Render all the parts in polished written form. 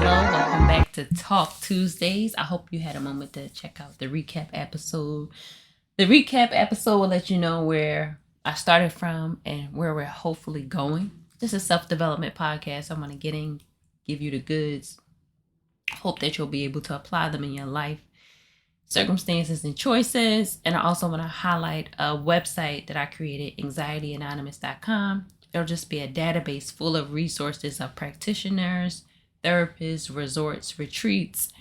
Welcome back to Talk Tuesdays. I hope you had a moment to check out the recap episode. The recap episode will let you know where I started from and where we're hopefully going. This is a self-development podcast. I want to get in, give you the goods. Hope that you'll be able to apply them in your life, circumstances, and choices. And I also want to highlight a website that I created, anxietyanonymous.com. It'll just be a database full of resources of practitioners, therapists, resorts, retreats,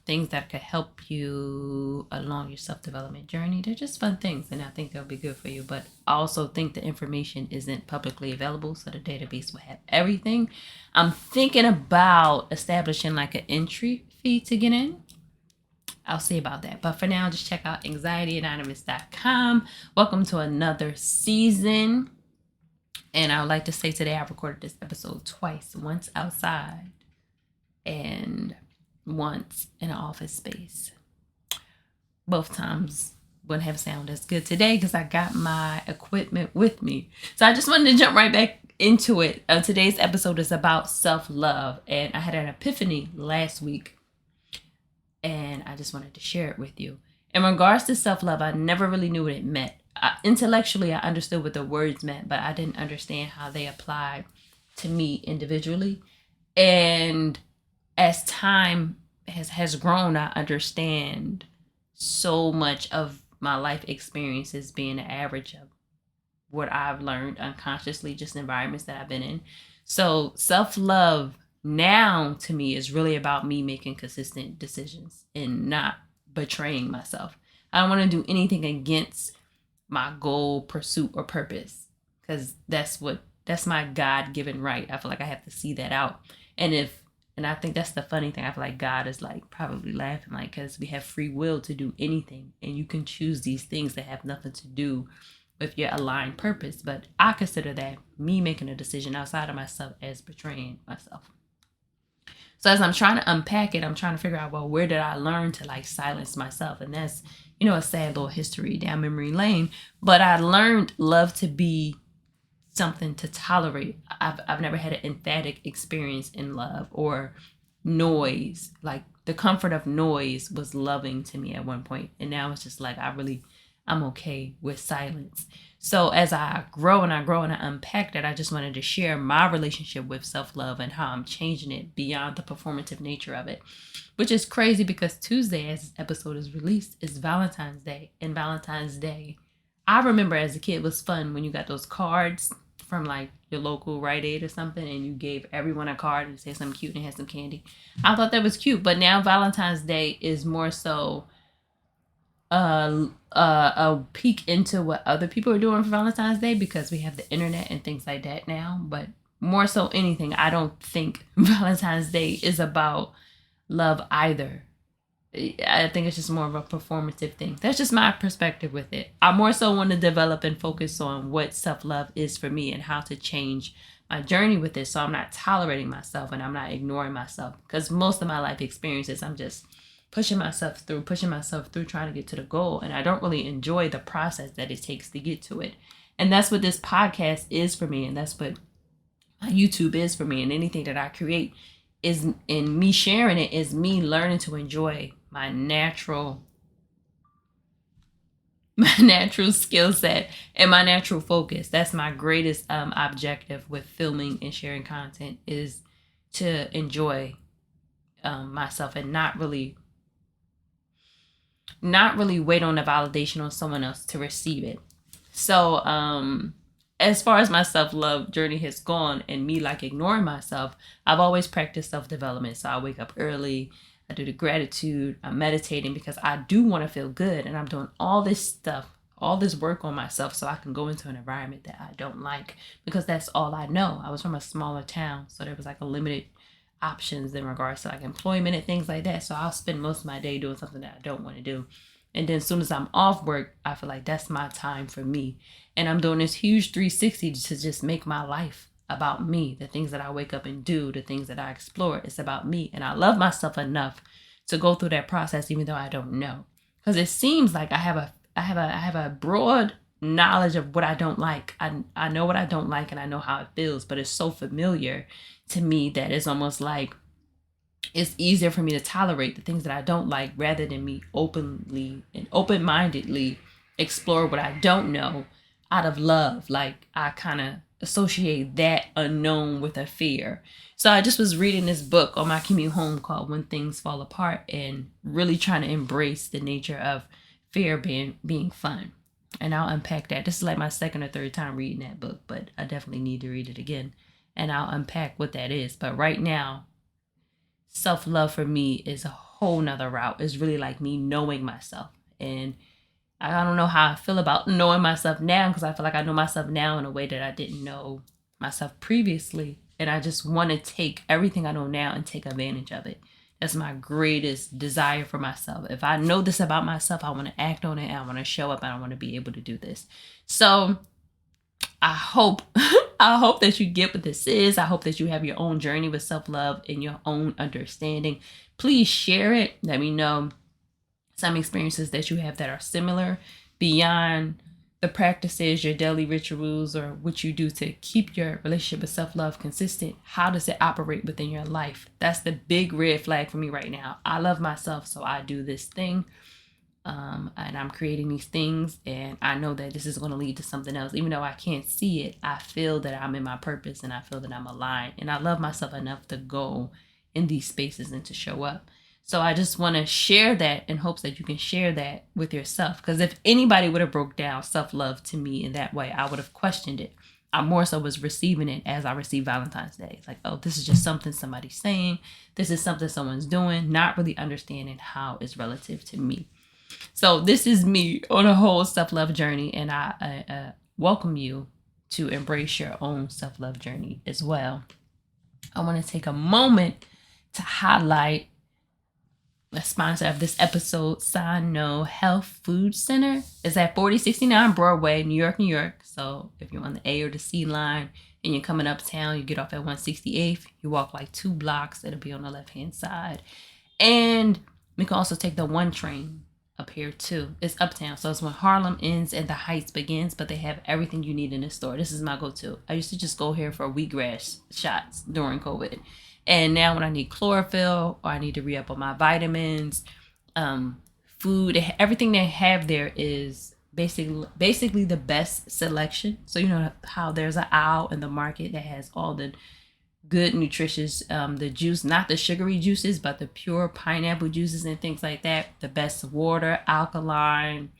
things that could help you along your self-development journey. They're just fun things, and I think they'll be good for you. But I also think the information isn't publicly available, so the database will have everything. I'm thinking about establishing like an entry fee to get in. I'll see about that. But for now, just check out anxietyanonymous.com. Welcome to another season. And I would like to say today I recorded this episode twice, once outside and once in an office space. Both times wouldn't have sound as good today because I got my equipment with me. So I just wanted to jump right back into it. Today's episode is about self-love, and I had an epiphany last week and I just wanted to share it with you. In regards to self-love, I never really knew what it meant. Intellectually, I understood what the words meant, but I didn't understand how they applied to me individually. And as time has grown, I understand so much of my life experiences being an average of what I've learned unconsciously, just environments that I've been in. So self-love now to me is really about me making consistent decisions and not betraying myself. I don't want to do anything against my goal, pursuit, or purpose, because that's my God-given right. I feel like I have to see that out. And I think that's the funny thing. I feel like God is like probably laughing, like, because we have free will to do anything, and you can choose these things that have nothing to do with your aligned purpose. But I consider that me making a decision outside of myself as betraying myself. So as I'm trying to unpack it, I'm trying to figure out, well, where did I learn to like silence myself? And that's, a sad little history down memory lane. But I learned love to be something to tolerate. I've never had an emphatic experience in love or noise. Like the comfort of noise was loving to me at one point. And now it's just like, I'm okay with silence. So as I grow and I unpack that, I just wanted to share my relationship with self-love and how I'm changing it beyond the performative nature of it, which is crazy because Tuesday, as this episode is released, is Valentine's Day. And Valentine's Day, I remember as a kid, it was fun when you got those cards from like your local Rite Aid or something, and you gave everyone a card and said something cute and had some candy. I thought that was cute, but now Valentine's Day is more so a peek into what other people are doing for Valentine's Day, because we have the internet and things like that now. But more so anything, I don't think Valentine's Day is about love either. I think it's just more of a performative thing. That's just my perspective with it. I more so want to develop and focus on what self-love is for me and how to change my journey with it, so I'm not tolerating myself and I'm not ignoring myself. Because most of my life experiences, I'm just pushing myself through, trying to get to the goal. And I don't really enjoy the process that it takes to get to it. And that's what this podcast is for me. And that's what my YouTube is for me. And anything that I create is, in me sharing it, is me learning to enjoy my natural skill set and my natural focus. That's my greatest objective with filming and sharing content, is to enjoy myself and not really wait on the validation on someone else to receive it. So as far as my self-love journey has gone and me like ignoring myself, I've always practiced self-development. So I wake up early, I do the gratitude, I'm meditating because I do want to feel good, and I'm doing all this stuff, all this work on myself so I can go into an environment that I don't like, because that's all I know. I was from a smaller town, so there was like a limited options in regards to like employment and things like that. So I'll spend most of my day doing something that I don't want to do. And then as soon as I'm off work, I feel like that's my time for me. And I'm doing this huge 360 to just make my life about me. The things that I wake up and do, the things that I explore, it's about me. And I love myself enough to go through that process, even though I don't know. Because it seems like I have a broad knowledge of what I don't like. I know what I don't like and I know how it feels, but it's so familiar to me that it's almost like it's easier for me to tolerate the things that I don't like rather than me openly and open-mindedly explore what I don't know out of love. Like, I kind of associate that unknown with a fear. So I just was reading this book on my commute home called When Things Fall Apart, and really trying to embrace the nature of fear being fun. And I'll unpack that. This is like my second or third time reading that book, but I definitely need to read it again. And I'll unpack what that is. But right now, self-love for me is a whole nother route. It's really like me knowing myself. And I don't know how I feel about knowing myself now, because I feel like I know myself now in a way that I didn't know myself previously. And I just want to take everything I know now and take advantage of it. That's my greatest desire for myself. If I know this about myself, I want to act on it. I want to show up, and I want to be able to do this. So I hope I hope that you get what this is. I hope that you have your own journey with self-love and your own understanding. Please share it. Let me know some experiences that you have that are similar beyond the practices, your daily rituals, or what you do to keep your relationship with self-love consistent. How does it operate within your life? That's the big red flag for me right now. I love myself, so I do this thing. And I'm creating these things, and I know that this is going to lead to something else. Even though I can't see it, I feel that I'm in my purpose, and I feel that I'm aligned, and I love myself enough to go in these spaces and to show up. So I just want to share that in hopes that you can share that with yourself. Because if anybody would have broke down self-love to me in that way, I would have questioned it. I more so was receiving it as I received Valentine's Day. It's like, oh, this is just something somebody's saying. This is something someone's doing, not really understanding how it's relative to me. So this is me on a whole self-love journey, and I welcome you to embrace your own self-love journey as well. I want to take a moment to highlight the sponsor of this episode, Sano Health Food Center. It's at 4069 Broadway, New York, New York. So if you're on the A or the C line and you're coming uptown, you get off at 168th. You walk like 2 blocks. It'll be on the left-hand side. And you can also take the 1 train up here too. It's uptown, so it's when Harlem ends and the Heights begins, but they have everything you need in the store. This is my go-to. I used to just go here for wheatgrass shots during COVID, and now when I need chlorophyll or I need to re-up on my vitamins, food, everything they have there is basically the best selection. So you know how there's an aisle in the market that has all the good nutritious the juice, not the sugary juices, but the pure pineapple juices and things like that. The best water, alkaline,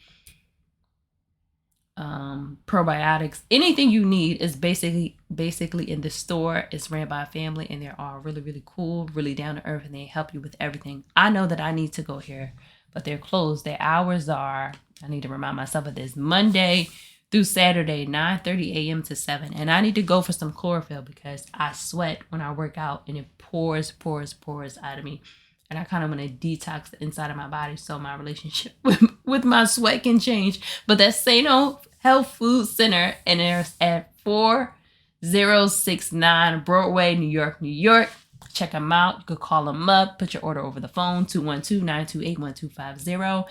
probiotics, anything you need is basically in the store. It's ran by a family, and they're all really, really cool, really down to earth, and they help you with everything. I know that I need to go here, but they're closed. Their hours are, I need to remind myself of this, Monday through Saturday, 9:30 a.m. to 7. And I need to go for some chlorophyll because I sweat when I work out, and it pours out of me. And I kind of want to detox the inside of my body so my relationship with my sweat can change. But that's Sano Health Food Center, and there's at 4069 Broadway, New York, New York. Check them out. You could call them up, put your order over the phone, 212-928-1250.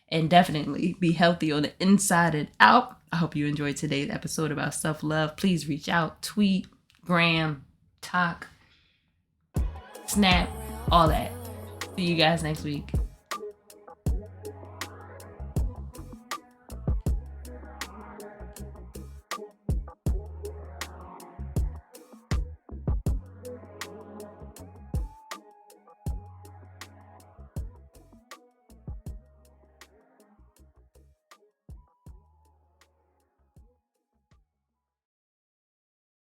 And definitely be healthy on the inside and out. I hope you enjoyed today's episode about self-love. Please reach out, tweet, gram, talk, snap, all that. See you guys next week.